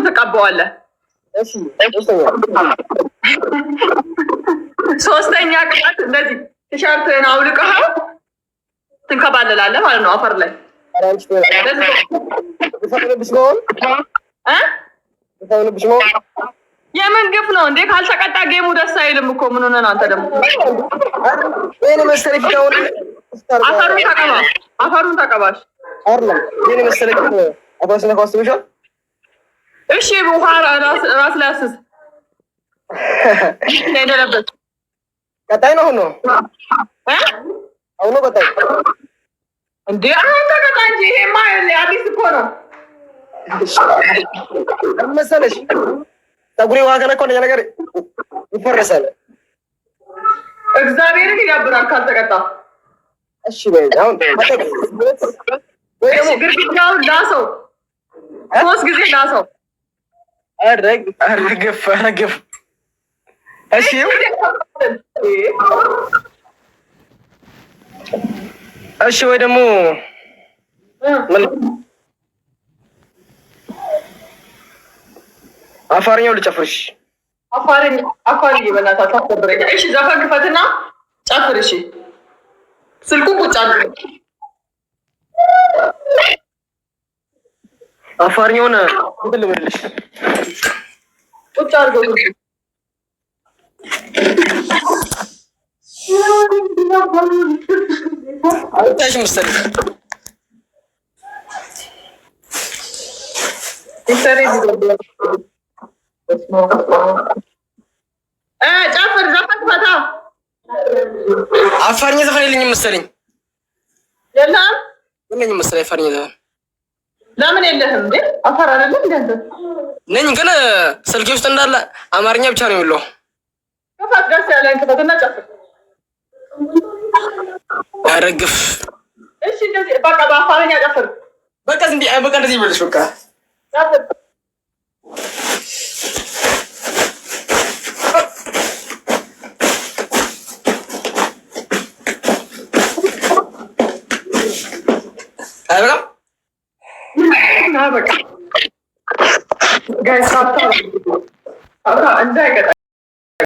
ትቀበዋለህ። እሺ ሶስተኛ ቅጣት እንደዚህ ቲሸርትህን አውልቀኸው ትንከባለላለህ ማለት ነው አፈር ላይ። የምን ግፍ ነው እንዴ? ካልተቀጣ ጌሙ ደስ አይልም እኮ። ምን ሆነህ ነው አንተ ደግሞ? አፈሩን ተቀባሽ። እሺ ውሃ ራስ ላይ አስስ። ቀጣይ ነው አሁን ቀጣይ እንዴ? አሁን ተቀጣ እንጂ ይሄማ አዲስ እኮ ነው መሰለሽ። ፀጉሬ ውሃ ከነካው እንደኛ ነገር ይፈረሳል። እግዚአብሔርን ይዳብራል ካልተቀጣ። እሺ በይ አሁን ግርግዳውን ላሰው፣ 3 ጊዜ ላሰው። አረግፍ እሺ እሺ ወይ ደግሞ አፋርኛው ልጨፍርሽ። አፋርኛ በእናትህ አታስደብረኝ። እሺ ዘፈን ክፈትና ጨፍር። እሺ ስልኩን ቁጭ አድርግ። አፋርኛውን እንትን ልበልሽ። ቁጭ አድርገው። አይታሽ መሰለኝ ጨፍር። ዘፈን ክፈታ። አፋርኛ ዘፈን የለኝም መሰለኝ። የለኝም መሰለኝ አፋርኛ ዘፈን። ለምን የለህም እንዴ? አፋር አይደለም እንዴ አንተ? ነኝ ግን ስልኬ ውስጥ እንዳለ አማርኛ ብቻ ነው የሚለው። ክፈት፣ ደስ ያለህን ክፈትና ጨፍር። አረግፍ። እሺ እንደዚህ በቃ በአፋርኛ ጨፍር። በቃ እንደዚህ ይበልሽ በቃ ጨፍር። በቃ ጋይስ እንዳይቀጣ